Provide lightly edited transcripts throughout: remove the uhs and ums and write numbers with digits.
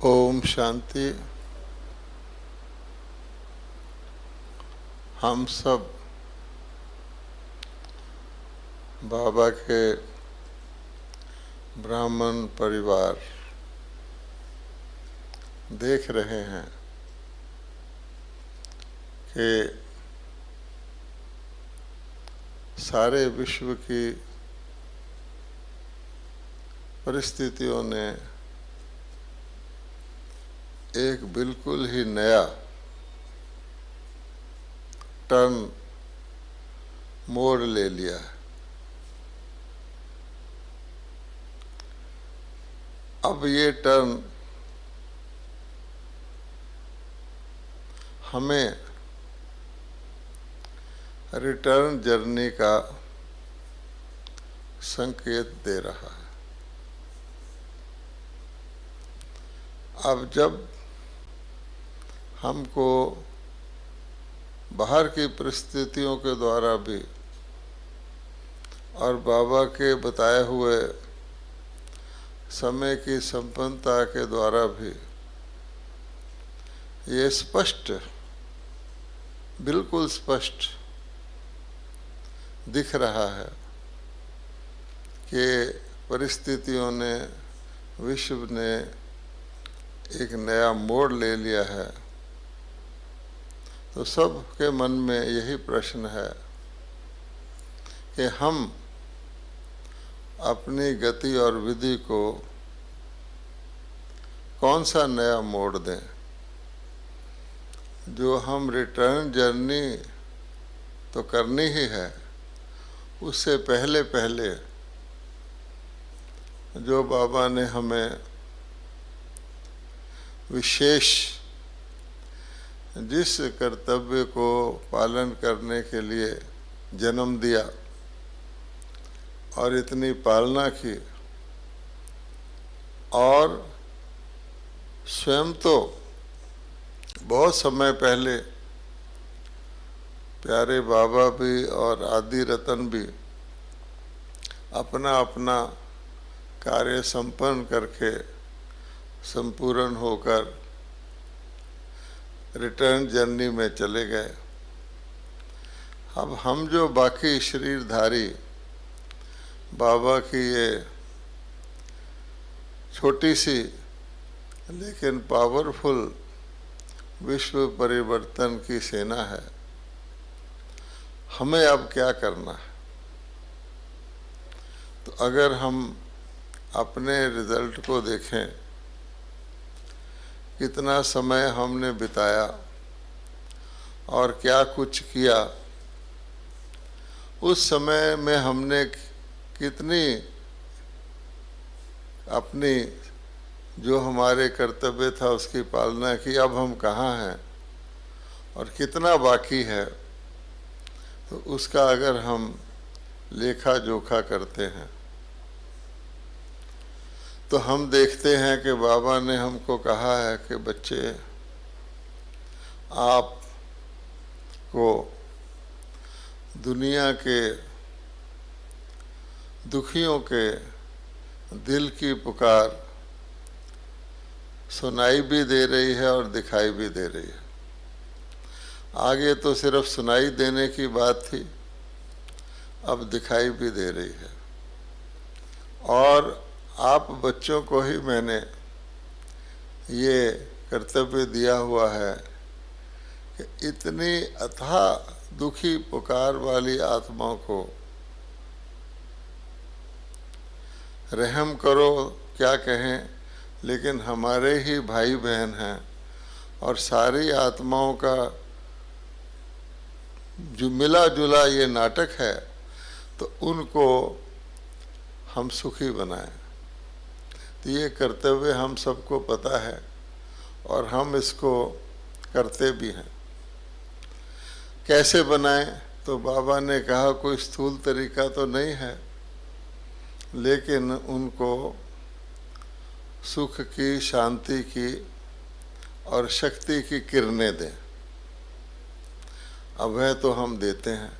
ओम शांति। हम सब बाबा के ब्राह्मण परिवार देख रहे हैं कि सारे विश्व की परिस्थितियों ने एक बिल्कुल ही नया टर्न मोड़ ले लिया है। अब ये टर्न हमें रिटर्न जर्नी का संकेत दे रहा है। अब जब हमको बाहर की परिस्थितियों के द्वारा भी और बाबा के बताए हुए समय की संपन्नता के द्वारा भी ये स्पष्ट, बिल्कुल स्पष्ट दिख रहा है कि परिस्थितियों ने, विश्व ने एक नया मोड़ ले लिया है। तो सब के मन में यही प्रश्न है कि हम अपनी गति और विधि को कौन सा नया मोड़ दें, जो हम रिटर्न जर्नी तो करनी ही है, उससे पहले पहले जो बाबा ने हमें विशेष जिस कर्तव्य को पालन करने के लिए जन्म दिया और इतनी पालना की, और स्वयं तो बहुत समय पहले प्यारे बाबा भी और आदि रतन भी अपना अपना कार्य संपन्न करके संपूर्ण होकर रिटर्न जर्नी में चले गए। अब हम जो बाकी शरीरधारी बाबा की ये छोटी सी लेकिन पावरफुल विश्व परिवर्तन की सेना है, हमें अब क्या करना है? तो अगर हम अपने रिजल्ट को देखें, कितना समय हमने बिताया और क्या कुछ किया, उस समय में हमने कितनी अपनी जो हमारे कर्तव्य था उसकी पालना की, अब हम कहाँ हैं और कितना बाकी है, तो उसका अगर हम लेखा जोखा करते हैं तो हम देखते हैं कि बाबा ने हमको कहा है कि बच्चे, आप को दुनिया के दुखियों के दिल की पुकार सुनाई भी दे रही है और दिखाई भी दे रही है। आगे तो सिर्फ सुनाई देने की बात थी, अब दिखाई भी दे रही है। और आप बच्चों को ही मैंने ये कर्तव्य दिया हुआ है कि इतनी अथाह दुखी पुकार वाली आत्माओं को रहम करो, क्या कहें, लेकिन हमारे ही भाई बहन हैं और सारी आत्माओं का जो मिला जुला ये नाटक है, तो उनको हम सुखी बनाएं। तो ये कर्तव्य हम सबको पता है और हम इसको करते भी हैं। कैसे बनाएं? तो बाबा ने कहा कोई स्थूल तरीका तो नहीं है, लेकिन उनको सुख की, शांति की और शक्ति की किरणें दें। अब वह तो हम देते हैं,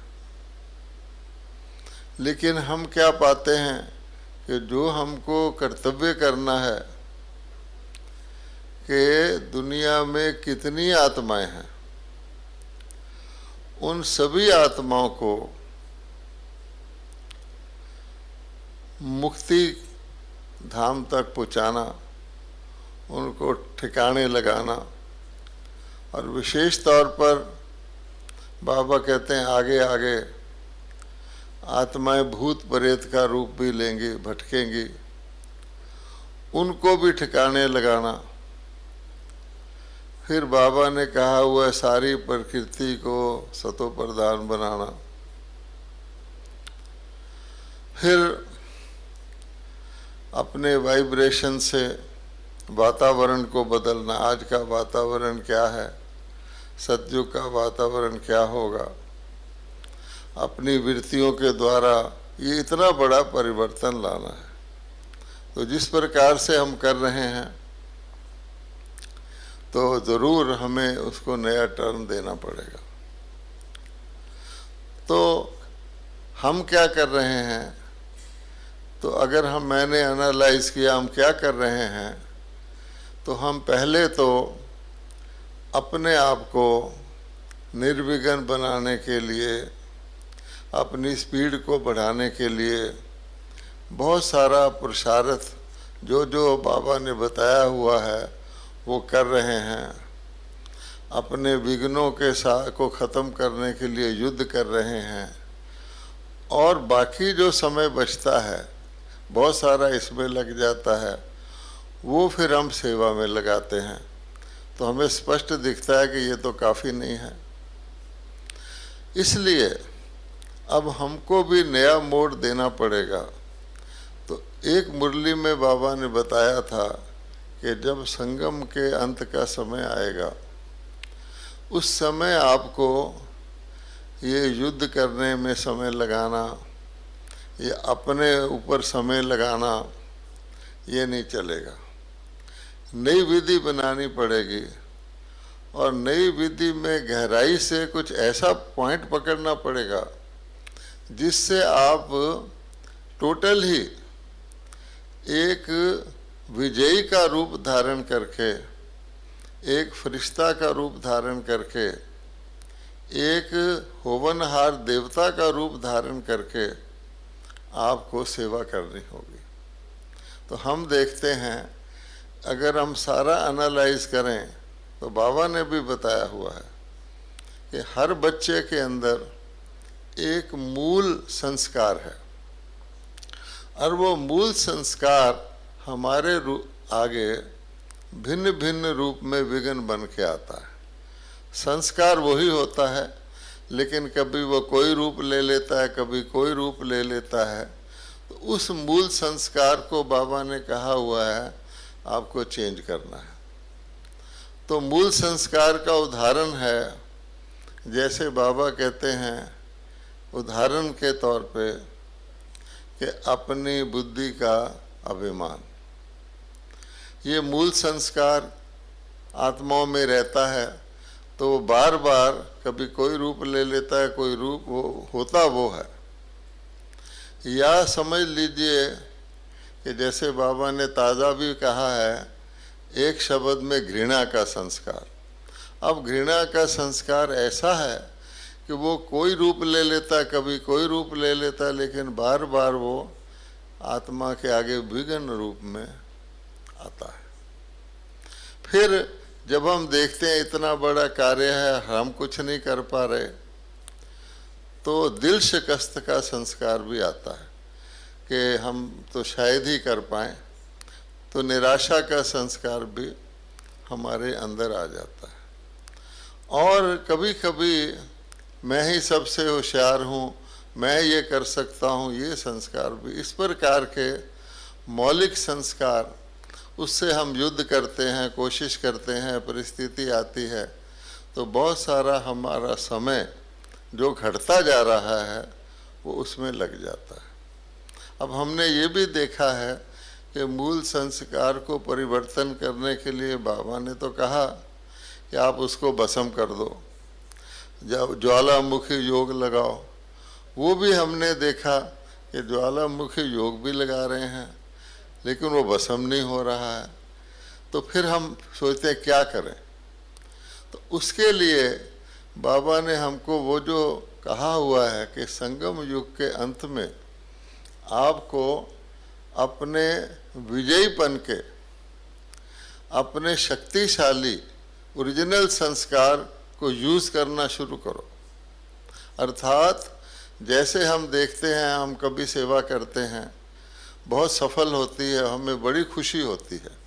लेकिन हम क्या पाते हैं कि जो हमको कर्तव्य करना है कि दुनिया में कितनी आत्माएं हैं, उन सभी आत्माओं को मुक्ति धाम तक पहुंचाना, उनको ठिकाने लगाना, और विशेष तौर पर बाबा कहते हैं आगे आगे आत्माएं भूत प्रेत का रूप भी लेंगी, भटकेंगी, उनको भी ठिकाने लगाना। फिर बाबा ने कहा हुआ सारी प्रकृति को सतो प्रधान बनाना। फिर अपने वाइब्रेशन से वातावरण को बदलना। आज का वातावरण क्या है, सतयुग का वातावरण क्या होगा, अपनी वृत्तियों के द्वारा ये इतना बड़ा परिवर्तन लाना है। तो जिस प्रकार से हम कर रहे हैं तो ज़रूर हमें उसको नया टर्न देना पड़ेगा। तो हम क्या कर रहे हैं, तो अगर मैंने एनालाइज किया हम क्या कर रहे हैं, तो हम पहले तो अपने आप को निर्विघ्न बनाने के लिए, अपनी स्पीड को बढ़ाने के लिए बहुत सारा पुरुषार्थ जो जो बाबा ने बताया हुआ है वो कर रहे हैं। अपने विघ्नों के साथ को ख़त्म करने के लिए युद्ध कर रहे हैं, और बाकी जो समय बचता है बहुत सारा इसमें लग जाता है, वो फिर हम सेवा में लगाते हैं। तो हमें स्पष्ट दिखता है कि ये तो काफ़ी नहीं है। इसलिए अब हमको भी नया मोड़ देना पड़ेगा। तो एक मुरली में बाबा ने बताया था कि जब संगम के अंत का समय आएगा, उस समय आपको ये युद्ध करने में समय लगाना, ये अपने ऊपर समय लगाना, ये नहीं चलेगा। नई विधि बनानी पड़ेगी, और नई विधि में गहराई से कुछ ऐसा पॉइंट पकड़ना पड़ेगा जिससे आप टोटल ही एक विजयी का रूप धारण करके, एक फरिश्ता का रूप धारण करके, एक होवनहार देवता का रूप धारण करके आपको सेवा करनी होगी। तो हम देखते हैं, अगर हम सारा एनालाइज करें तो बाबा ने भी बताया हुआ है कि हर बच्चे के अंदर एक मूल संस्कार है, और वो मूल संस्कार हमारे आगे भिन्न भिन्न रूप में विघ्न बन के आता है। संस्कार वही होता है, लेकिन कभी वो कोई रूप ले लेता है, कभी कोई रूप ले लेता है। तो उस मूल संस्कार को बाबा ने कहा हुआ है आपको चेंज करना है। तो मूल संस्कार का उदाहरण है, जैसे बाबा कहते हैं उदाहरण के तौर पे कि अपनी बुद्धि का अभिमान, ये मूल संस्कार आत्माओं में रहता है। तो वो बार बार कभी कोई रूप ले लेता है, कोई रूप वो होता वो है। या समझ लीजिए कि जैसे बाबा ने ताज़ा भी कहा है, एक शब्द में घृणा का संस्कार। अब घृणा का संस्कार ऐसा है कि वो कोई रूप ले लेता है, कभी कोई रूप ले लेता है, लेकिन बार बार वो आत्मा के आगे विघ्न रूप में आता है। फिर जब हम देखते हैं इतना बड़ा कार्य है, हम कुछ नहीं कर पा रहे, तो दिल शिकस्त का संस्कार भी आता है कि हम तो शायद ही कर पाएँ। तो निराशा का संस्कार भी हमारे अंदर आ जाता है। और कभी कभी मैं ही सबसे होशियार हूँ, मैं ये कर सकता हूँ, ये संस्कार भी, इस प्रकार के मौलिक संस्कार, उससे हम युद्ध करते हैं, कोशिश करते हैं, परिस्थिति आती है तो बहुत सारा हमारा समय जो घटता जा रहा है वो उसमें लग जाता है। अब हमने ये भी देखा है कि मूल संस्कार को परिवर्तन करने के लिए बाबा ने तो कहा कि आप उसको भस्म कर दो, ज्वालामुखी योग लगाओ। वो भी हमने देखा कि ज्वालामुखी योग भी लगा रहे हैं, लेकिन वो भस्म नहीं हो रहा है। तो फिर हम सोचते हैं क्या करें। तो उसके लिए बाबा ने हमको वो जो कहा हुआ है कि संगम युग के अंत में आपको अपने विजयीपन के, अपने शक्तिशाली ओरिजिनल संस्कार को यूज़ करना शुरू करो। अर्थात जैसे हम देखते हैं, हम कभी सेवा करते हैं, बहुत सफल होती है, हमें बड़ी खुशी होती है।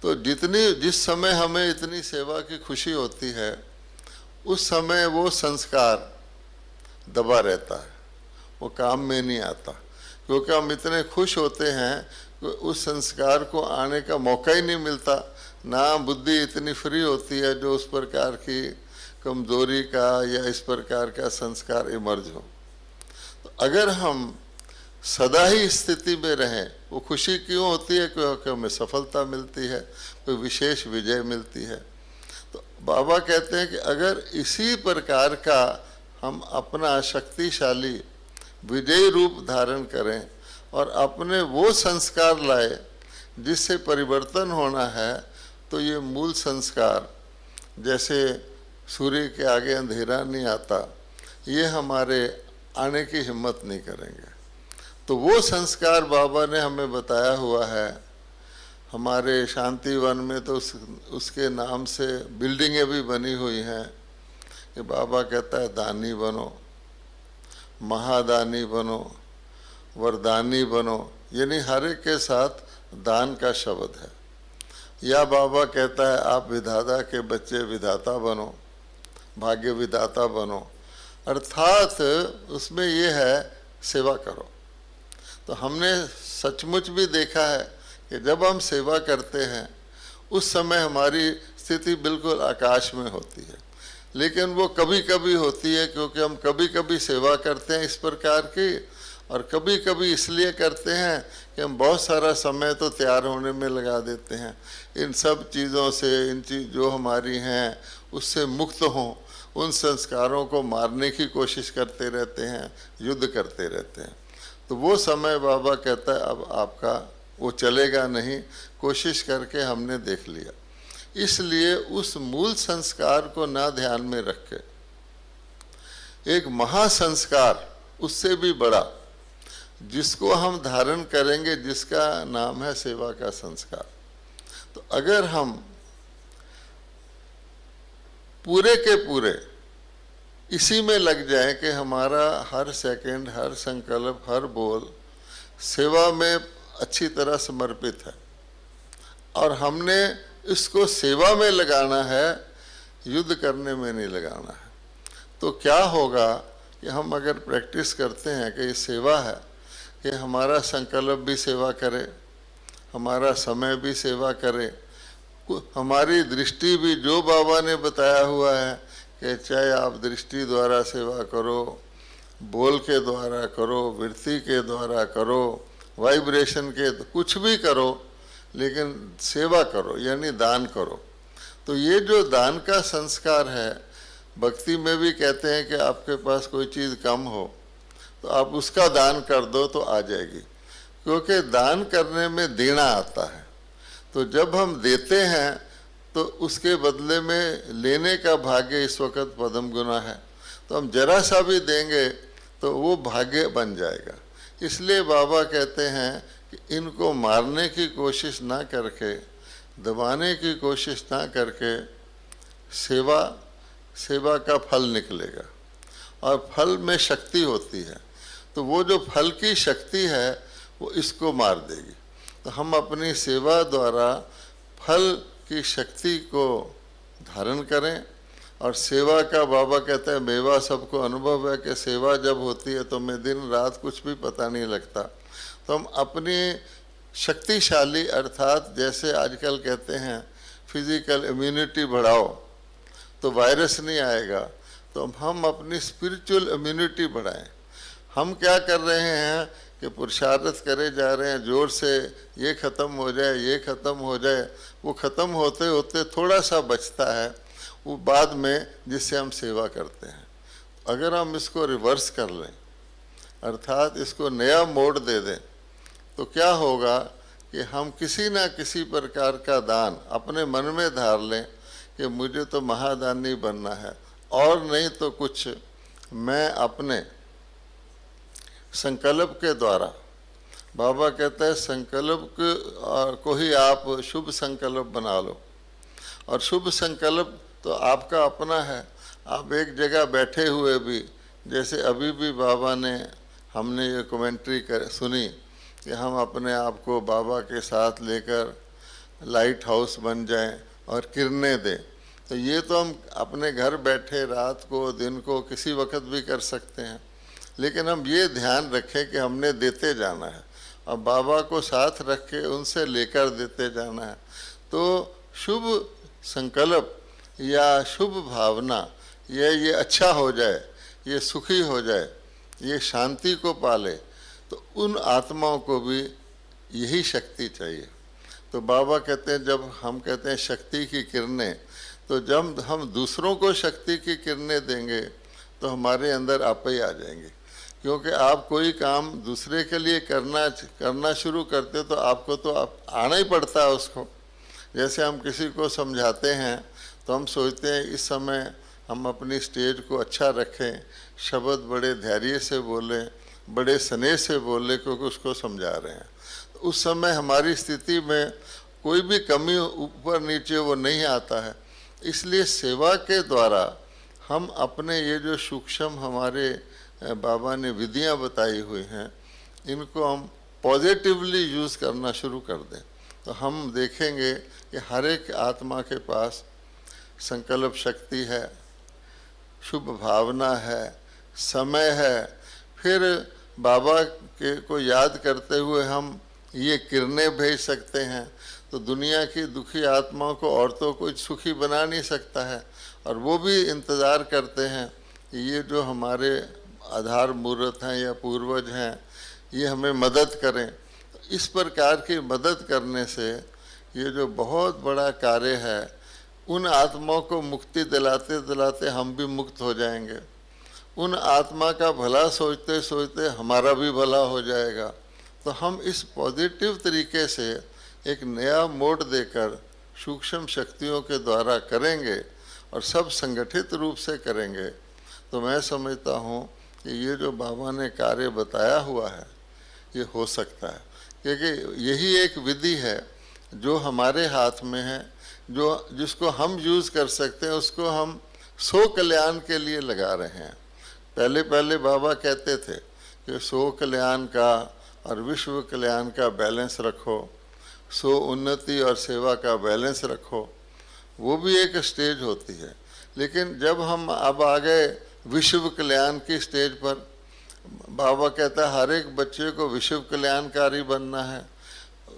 तो जिस समय हमें इतनी सेवा की खुशी होती है, उस समय वो संस्कार दबा रहता है, वो काम में नहीं आता, क्योंकि हम इतने खुश होते हैं कि उस संस्कार को आने का मौका ही नहीं मिलता। ना बुद्धि इतनी फ्री होती है जो उस प्रकार की कमज़ोरी का या इस प्रकार का संस्कार इमर्ज हो। तो अगर हम सदा ही स्थिति में रहें, वो खुशी क्यों होती है? क्योंकि हमें सफलता मिलती है, कोई विशेष विजय मिलती है। तो बाबा कहते हैं कि अगर इसी प्रकार का हम अपना शक्तिशाली विजयी रूप धारण करें और अपने वो संस्कार लाए जिससे परिवर्तन होना है, तो ये मूल संस्कार, जैसे सूर्य के आगे अंधेरा नहीं आता, ये हमारे आने की हिम्मत नहीं करेंगे। तो वो संस्कार बाबा ने हमें बताया हुआ है। हमारे शांति वन में तो उसके नाम से बिल्डिंगें भी बनी हुई हैं कि बाबा कहता है दानी बनो, महादानी बनो, वरदानी बनो, यानी हर एक के साथ दान का शब्द है। या बाबा कहता है आप विधाता के बच्चे विधाता बनो, भाग्य विधाता बनो, अर्थात उसमें ये है सेवा करो। तो हमने सचमुच भी देखा है कि जब हम सेवा करते हैं उस समय हमारी स्थिति बिल्कुल आकाश में होती है, लेकिन वो कभी कभी होती है क्योंकि हम कभी कभी सेवा करते हैं इस प्रकार की, और कभी कभी इसलिए करते हैं कि हम बहुत सारा समय तो तैयार होने में लगा देते हैं, इन सब चीज़ों से, इन चीज़ जो हमारी हैं उससे मुक्त हों, उन संस्कारों को मारने की कोशिश करते रहते हैं, युद्ध करते रहते हैं। तो वो समय बाबा कहता है अब आपका वो चलेगा नहीं, कोशिश करके हमने देख लिया। इसलिए उस मूल संस्कार को ना ध्यान में रख के एक महासंस्कार, उससे भी बड़ा, जिसको हम धारण करेंगे, जिसका नाम है सेवा का संस्कार। तो अगर हम पूरे के पूरे इसी में लग जाए कि हमारा हर सेकंड, हर संकल्प, हर बोल सेवा में अच्छी तरह समर्पित है और हमने इसको सेवा में लगाना है, युद्ध करने में नहीं लगाना है, तो क्या होगा कि हम अगर प्रैक्टिस करते हैं कि ये सेवा है, कि हमारा संकल्प भी सेवा करे, हमारा समय भी सेवा करे, हमारी दृष्टि भी, जो बाबा ने बताया हुआ है कि चाहे आप दृष्टि द्वारा सेवा करो, बोल के द्वारा करो, वृत्ति के द्वारा करो, वाइब्रेशन के, कुछ भी करो, लेकिन सेवा करो, यानी दान करो। तो ये जो दान का संस्कार है, भक्ति में भी कहते हैं कि आपके पास कोई चीज़ कम हो तो आप उसका दान कर दो तो आ जाएगी, क्योंकि दान करने में देना आता है। तो जब हम देते हैं तो उसके बदले में लेने का भाग्य इस वक्त पदम गुना है, तो हम जरा सा भी देंगे तो वो भाग्य बन जाएगा। इसलिए बाबा कहते हैं कि इनको मारने की कोशिश ना करके, दबाने की कोशिश ना करके सेवा का फल निकलेगा, और फल में शक्ति होती है। तो वो जो फल की शक्ति है वो इसको मार देगी। तो हम अपनी सेवा द्वारा फल की शक्ति को धारण करें, और सेवा का बाबा कहते हैं मेवा सबको अनुभव है कि सेवा जब होती है तो मैं दिन रात कुछ भी पता नहीं लगता। तो हम अपनी शक्तिशाली, अर्थात जैसे आजकल कहते हैं फिजिकल इम्यूनिटी बढ़ाओ तो वायरस नहीं आएगा, तो हम अपनी स्पिरिचुअल इम्यूनिटी बढ़ाएं। हम क्या कर रहे हैं कि पुरुषार्थ करे जा रहे हैं जोर से, ये ख़त्म हो जाए, ये ख़त्म हो जाए, वो ख़त्म होते होते थोड़ा सा बचता है वो बाद में, जिससे हम सेवा करते हैं। अगर हम इसको रिवर्स कर लें, अर्थात इसको नया मोड़ दे दें, तो क्या होगा कि हम किसी ना किसी प्रकार का दान अपने मन में धार लें कि मुझे तो महादानी बनना है, और नहीं तो कुछ मैं अपने संकल्प के द्वारा, बाबा कहता है संकल्प को ही आप शुभ संकल्प बना लो। और शुभ संकल्प तो आपका अपना है। आप एक जगह बैठे हुए भी, जैसे अभी भी बाबा ने, हमने ये कमेंट्री सुनी कि हम अपने आप को बाबा के साथ लेकर लाइट हाउस बन जाएं और किरणें दें, तो ये तो हम अपने घर बैठे रात को दिन को किसी वक्त भी कर सकते हैं। लेकिन हम ये ध्यान रखें कि हमने देते जाना है और बाबा को साथ रख के उनसे लेकर देते जाना है। तो शुभ संकल्प या शुभ भावना, ये अच्छा हो जाए, ये सुखी हो जाए, ये शांति को पाले, तो उन आत्माओं को भी यही शक्ति चाहिए। तो बाबा कहते हैं, जब हम कहते हैं शक्ति की किरणें, तो जब हम दूसरों को शक्ति की किरणें देंगे तो हमारे अंदर आप ही आ जाएंगे। क्योंकि आप कोई काम दूसरे के लिए करना शुरू करते तो आपको तो आना ही पड़ता है उसको। जैसे हम किसी को समझाते हैं तो हम सोचते हैं इस समय हम अपनी स्टेज को अच्छा रखें, शब्द बड़े धैर्य से बोलें, बड़े स्नेह से बोलें, क्योंकि उसको समझा रहे हैं। तो उस समय हमारी स्थिति में कोई भी कमी ऊपर नीचे वो नहीं आता है। इसलिए सेवा के द्वारा हम अपने ये जो सूक्ष्म हमारे बाबा ने विधियां बताई हुई हैं, इनको हम पॉजिटिवली यूज़ करना शुरू कर दें, तो हम देखेंगे कि हर एक आत्मा के पास संकल्प शक्ति है, शुभ भावना है, समय है। फिर बाबा के को याद करते हुए हम ये किरणें भेज सकते हैं। तो दुनिया की दुखी आत्माओं को और तो कोई सुखी बना नहीं सकता है, और वो भी इंतज़ार करते हैं कि ये जो हमारे आधार मूर्त हैं या पूर्वज हैं, ये हमें मदद करें। इस प्रकार की मदद करने से ये जो बहुत बड़ा कार्य है, उन आत्माओं को मुक्ति दिलाते दिलाते हम भी मुक्त हो जाएंगे। उन आत्मा का भला सोचते सोचते हमारा भी भला हो जाएगा। तो हम इस पॉजिटिव तरीके से एक नया मोड़ देकर सूक्ष्म शक्तियों के द्वारा करेंगे और सब संगठित रूप से करेंगे, तो मैं समझता हूँ कि ये जो बाबा ने कार्य बताया हुआ है ये हो सकता है। क्योंकि यही एक विधि है जो हमारे हाथ में है, जिसको हम यूज़ कर सकते हैं, उसको हम सो कल्याण के लिए लगा रहे हैं। पहले पहले बाबा कहते थे कि सो कल्याण का और विश्व कल्याण का बैलेंस रखो, सो उन्नति और सेवा का बैलेंस रखो, वो भी एक स्टेज होती है। लेकिन जब हम अब आ गए विश्व कल्याण की स्टेज पर, बाबा कहता है हर एक बच्चे को विश्व कल्याणकारी बनना है,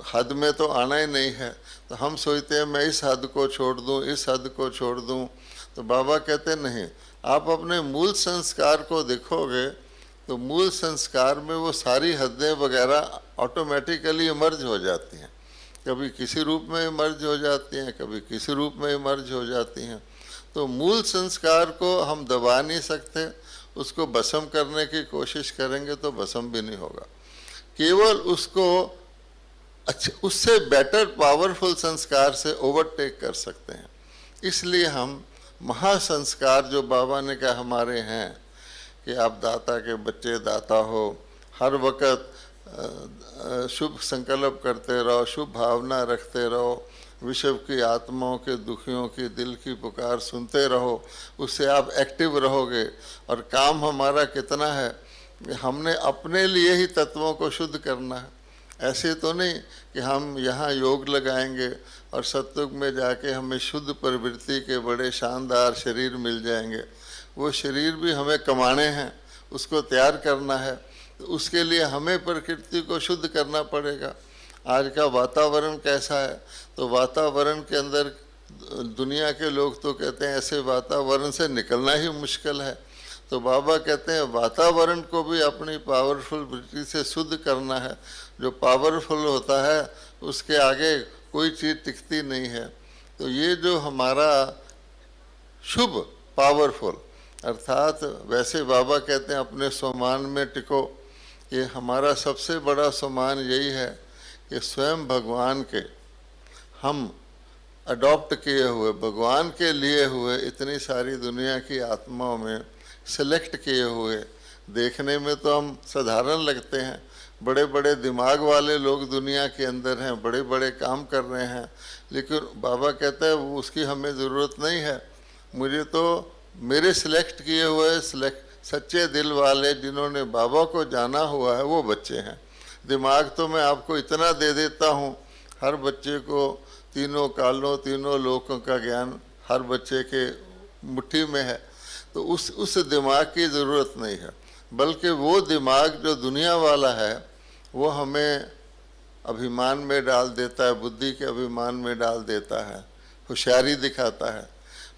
हद में तो आना ही नहीं है। तो हम सोचते हैं मैं इस हद को छोड़ दूं, इस हद को छोड़ दूं। तो बाबा कहते नहीं, आप अपने मूल संस्कार को देखोगे तो मूल संस्कार में वो सारी हदें वगैरह ऑटोमेटिकली इमर्ज हो जाती हैं। कभी किसी रूप में इमर्ज हो जाती हैं, कभी किसी रूप में इमर्ज हो जाती हैं। तो मूल संस्कार को हम दबा नहीं सकते, उसको भस्म करने की कोशिश करेंगे तो भस्म भी नहीं होगा। केवल उसको अच्छा, उससे बेटर पावरफुल संस्कार से ओवरटेक कर सकते हैं। इसलिए हम महासंस्कार जो बाबा ने कहा हमारे हैं कि आप दाता के बच्चे दाता हो, हर वक्त शुभ संकल्प करते रहो, शुभ भावना रखते रहो, विश्व की आत्माओं के दुखियों की दिल की पुकार सुनते रहो, उससे आप एक्टिव रहोगे। और काम हमारा कितना है, हमने अपने लिए ही तत्वों को शुद्ध करना है। ऐसे तो नहीं कि हम यहाँ योग लगाएंगे और सत्युग में जाके हमें शुद्ध प्रवृत्ति के बड़े शानदार शरीर मिल जाएंगे। वो शरीर भी हमें कमाने हैं, उसको तैयार करना है, तो उसके लिए हमें प्रकृति को शुद्ध करना पड़ेगा। आज का वातावरण कैसा है, तो वातावरण के अंदर दुनिया के लोग तो कहते हैं ऐसे वातावरण से निकलना ही मुश्किल है। तो बाबा कहते हैं वातावरण को भी अपनी पावरफुल वृत्ति से शुद्ध करना है। जो पावरफुल होता है उसके आगे कोई चीज़ टिकती नहीं है। तो ये जो हमारा शुभ पावरफुल, अर्थात वैसे बाबा कहते हैं अपने सम्मान में टिको। ये हमारा सबसे बड़ा सम्मान यही है कि स्वयं भगवान के हम अडॉप्ट किए हुए, भगवान के लिए हुए इतनी सारी दुनिया की आत्माओं में सेलेक्ट किए हुए, देखने में तो हम साधारण लगते हैं, बड़े बड़े दिमाग वाले लोग दुनिया के अंदर हैं, बड़े बड़े काम कर रहे हैं, लेकिन बाबा कहता है वो उसकी हमें ज़रूरत नहीं है। मुझे तो मेरे सिलेक्ट किए हुए सच्चे दिल वाले जिन्होंने बाबा को जाना हुआ है वो बच्चे हैं। दिमाग तो मैं आपको इतना दे देता हूँ, हर बच्चे को तीनों कालों तीनों लोकों का ज्ञान हर बच्चे के मुट्ठी में है, तो उस दिमाग की ज़रूरत नहीं है, बल्कि वो दिमाग जो दुनिया वाला है वो हमें अभिमान में डाल देता है, बुद्धि के अभिमान में डाल देता है, होशियारी दिखाता है।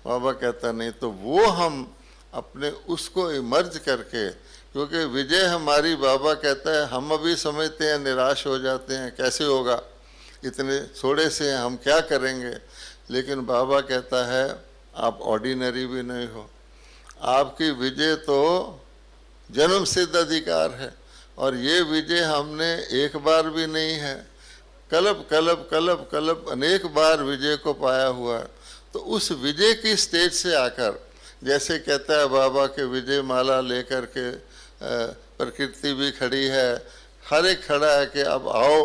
बाबा कहता नहीं, तो वो हम अपने उसको इमर्ज करके, क्योंकि विजय हमारी, बाबा कहता है हम अभी समझते हैं, निराश हो जाते हैं, कैसे होगा, इतने थोड़े से हैं, हम क्या करेंगे, लेकिन बाबा कहता है आप ऑर्डिनरी भी नहीं हो, आपकी विजय तो जन्म सिद्ध अधिकार है, और ये विजय हमने एक बार भी नहीं है, कल्प कल्प कल्प कल्प अनेक बार विजय को पाया हुआ है। तो उस विजय की स्टेज से आकर, जैसे कहता है बाबा के विजय माला लेकर के प्रकृति भी खड़ी है, हर एक खड़ा है कि अब आओ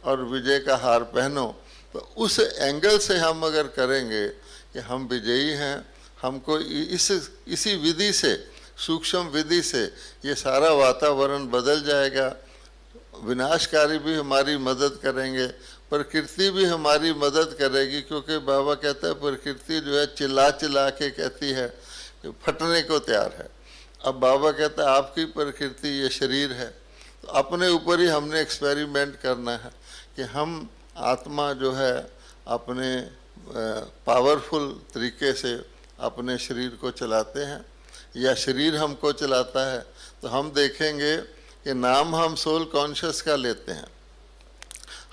और विजय का हार पहनो, तो उस एंगल से हम अगर करेंगे कि हम विजयी हैं, हमको इसी विधि से, सूक्ष्म विधि से ये सारा वातावरण बदल जाएगा। विनाशकारी भी हमारी मदद करेंगे, प्रकृति भी हमारी मदद करेगी, क्योंकि बाबा कहता है प्रकृति जो है चिल्ला चिल्ला के कहती है कि फटने को तैयार है। अब बाबा कहता है आपकी प्रकृति ये शरीर है, तो अपने ऊपर ही हमने एक्सपेरिमेंट करना है कि हम आत्मा जो है अपने पावरफुल तरीके से अपने शरीर को चलाते हैं या शरीर हमको चलाता है। तो हम देखेंगे कि नाम हम सोल कॉन्शियस का लेते हैं,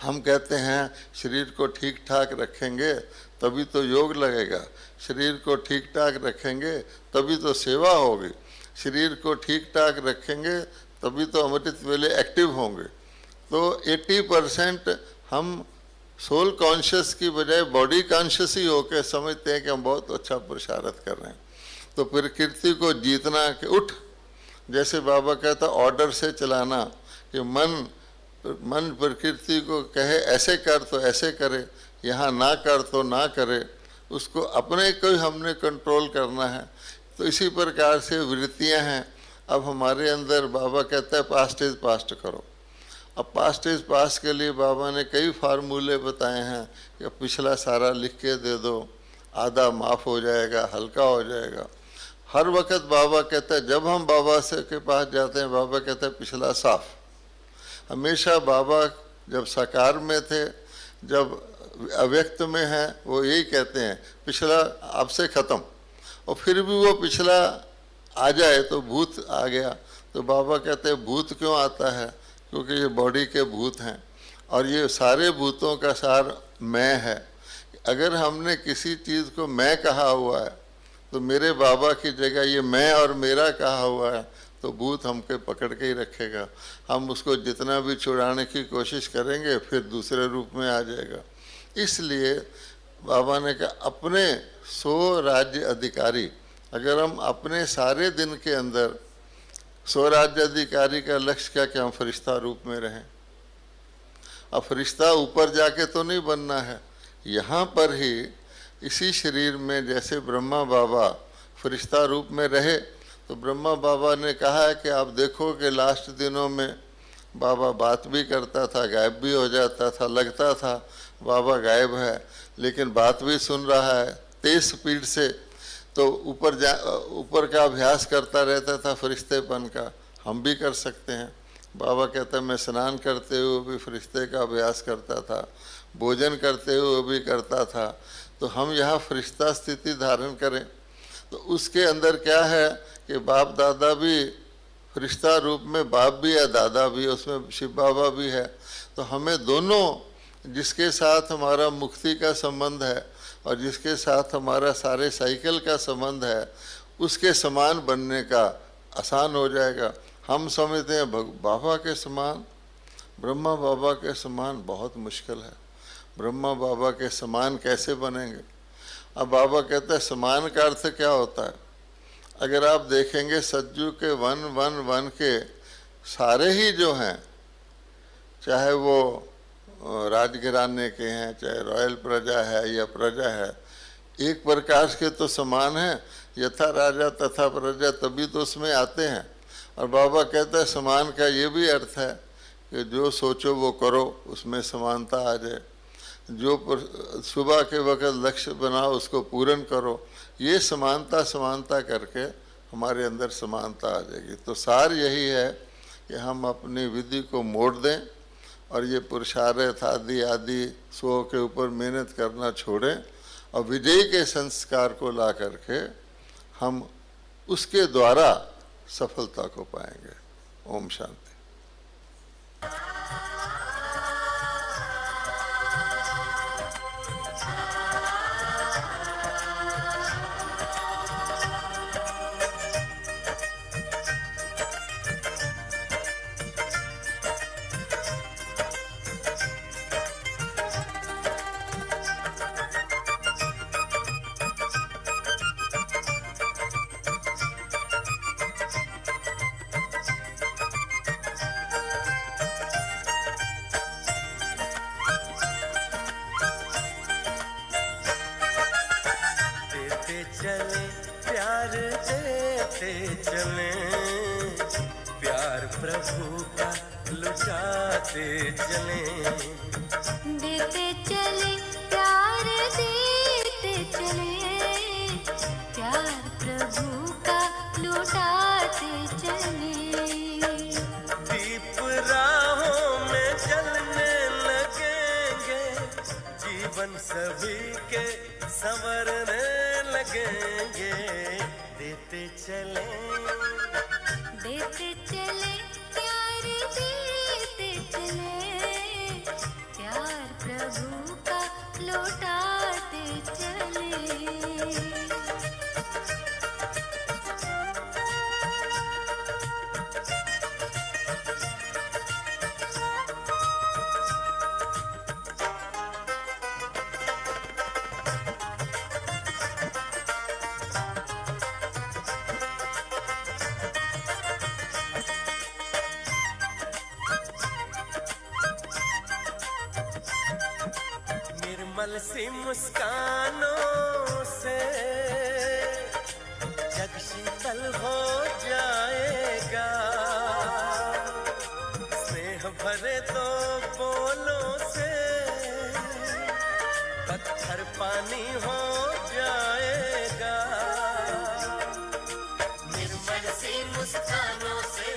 हम कहते हैं शरीर को ठीक ठाक रखेंगे तभी तो योग लगेगा, शरीर को ठीक ठाक रखेंगे तभी तो सेवा होगी, शरीर को ठीक ठाक रखेंगे तभी तो अमृत वेले एक्टिव होंगे। तो 80% हम सोल कॉन्शियस की बजाय बॉडी कॉन्शियस ही होकर समझते हैं कि हम बहुत अच्छा पुरुषार्थ कर रहे हैं। तो प्रकृति को जीतना कि उठ, जैसे बाबा कहता ऑर्डर से चलाना, कि मन प्रकृति को कहे ऐसे कर तो ऐसे करे, यहाँ ना कर तो ना करे, उसको अपने को ही हमने कंट्रोल करना है। तो इसी प्रकार से वृत्तियाँ हैं। अब हमारे अंदर बाबा कहता है पास्ट इज पास्ट करो। अब पास्ट इज पास्ट के लिए बाबा ने कई फार्मूले बताए हैं कि पिछला सारा लिख के दे दो, आधा माफ़ हो जाएगा, हल्का हो जाएगा। हर वक्त बाबा कहता है, जब हम बाबा से के पास जाते हैं बाबा कहता है पिछला साफ। हमेशा बाबा जब साकार में थे, जब अव्यक्त में हैं, वो यही कहते हैं पिछला आपसे ख़त्म। और फिर भी वो पिछला आ जाए तो भूत आ गया, तो बाबा कहते हैं भूत क्यों आता है, क्योंकि ये बॉडी के भूत हैं और ये सारे भूतों का सार मैं है। अगर हमने किसी चीज़ को मैं कहा हुआ है तो मेरे बाबा की जगह ये मैं और मेरा कहा हुआ है, तो भूत हमको पकड़ के ही रखेगा। हम उसको जितना भी छुड़ाने की कोशिश करेंगे फिर दूसरे रूप में आ जाएगा। इसलिए बाबा ने कहा अपने 100 राज्य अधिकारी, अगर हम अपने सारे दिन के अंदर 100 राज्य अधिकारी का लक्ष्य क्या कि हम फरिश्ता रूप में रहें। अब फरिश्ता ऊपर जाके तो नहीं बनना है, यहाँ पर ही इसी शरीर में जैसे ब्रह्मा बाबा फरिश्ता रूप में रहे, तो ब्रह्मा बाबा ने कहा है कि आप देखो कि लास्ट दिनों में बाबा बात भी करता था, गायब भी हो जाता था, लगता था बाबा गायब है लेकिन बात भी सुन रहा है तेज स्पीड से। तो ऊपर का अभ्यास करता रहता था फरिश्तेपन का, हम भी कर सकते हैं। बाबा कहता है मैं स्नान करते हुए भी फरिश्ते का अभ्यास करता था, भोजन करते हुए भी करता था। तो हम यहाँ फरिश्ता स्थिति धारण करें तो उसके अंदर क्या है कि बाप दादा भी फरिश्ता रूप में, बाप भी है दादा भी, उसमें शिव बाबा भी है। तो हमें दोनों, जिसके साथ हमारा मुक्ति का संबंध है और जिसके साथ हमारा सारे साइकिल का संबंध है, उसके समान बनने का आसान हो जाएगा। हम समझते हैं बाबा के समान, ब्रह्मा बाबा के समान बहुत मुश्किल है। ब्रह्मा बाबा के समान कैसे बनेंगे? अब बाबा कहते हैं समान का अर्थ क्या होता है? अगर आप देखेंगे सज्जू के वन वन वन के सारे ही जो हैं, चाहे वो राजघराने के हैं, चाहे रॉयल प्रजा है या प्रजा है, एक प्रकार के तो समान हैं। यथा राजा तथा प्रजा, तभी तो उसमें आते हैं। और बाबा कहता है समान का ये भी अर्थ है कि जो सोचो वो करो, उसमें समानता आ जाए। जो सुबह के वक्त लक्ष्य बनाओ उसको पूर्ण करो। ये समानता समानता करके हमारे अंदर समानता आ जाएगी। तो सार यही है कि हम अपनी विधि को मोड़ दें और ये पुरुषार्थ आदि आदि सो के ऊपर मेहनत करना छोड़ें और विजय के संस्कार को ला करके हम उसके द्वारा सफलता को पाएंगे। ओम शांति। सभी के संवरने लगेंगे। देते चले प्यार, देते चले प्यार प्रभु का लौटाते चले। सी मुस्कानों से जग शीतल हो जाएगा। स्नेह भरे दो बोलों से पत्थर पानी हो जाएगा। निर्मल सी मुस्कानों से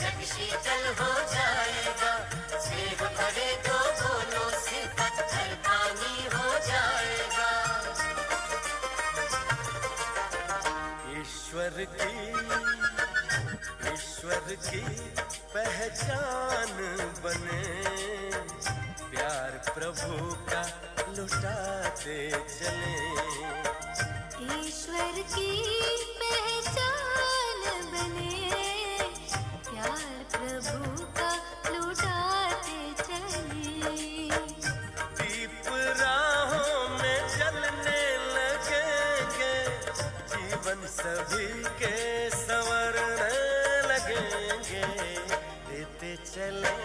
जग शीतल हो जाएगा। स्नेह भरे दो बोलों से पत्थर पानी हो जाएगा। ईश्वर की पहचान बने, प्यार प्रभु का लुटाते चले। ईश्वर की पहचान बने, प्यार प्रभु का लुटाते चले। दीप राहों में जलने लगेंगे, जीवन सभी के संवरने लगेंगे। देते चले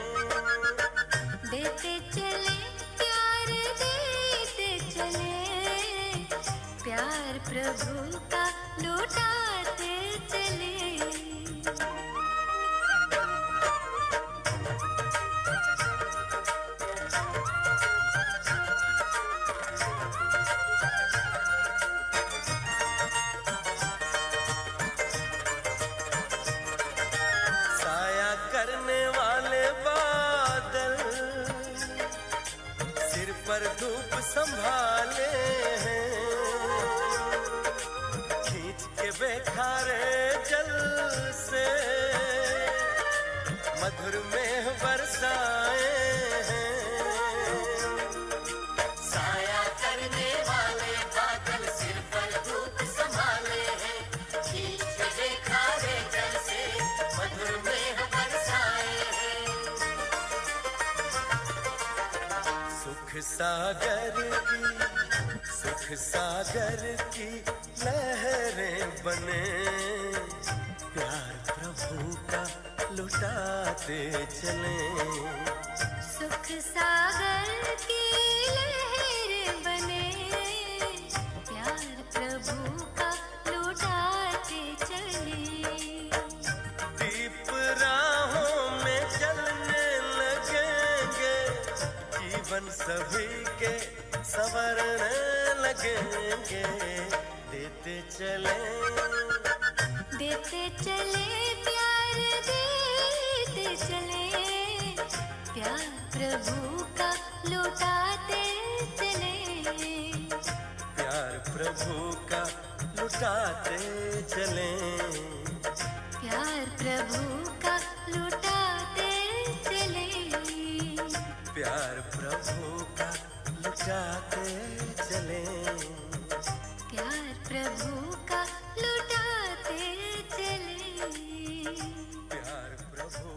प्यार, देते चले प्यार प्रभु का लौटाते चले। संभाले हैं खींच के बेखारे जल से, मधुर में बरसाए हैं। साया करने वाले बादल सिर पर धूप संभाले हैं, खींच के बेखारे जल से मधुर में बरसाए हैं। सागर की लहरें बने, प्यार प्रभु का लुटाते चले। सुख सागर की लहरें बने, प्यार प्रभु का लुटाते चले। दीप राहों में जलने लगेंगे, जीवन सभी के संवरने लगेंगे। देते चले प्यार, देते चले प्यार प्रभु का लुटाते चले। प्यार प्रभु का लुटाते चले। प्यार प्रभु का लुटाते चले। प्यार प्रभु का लुटाते चले। प्यार प्रभु का लुटाते चले। प्यार प्रभु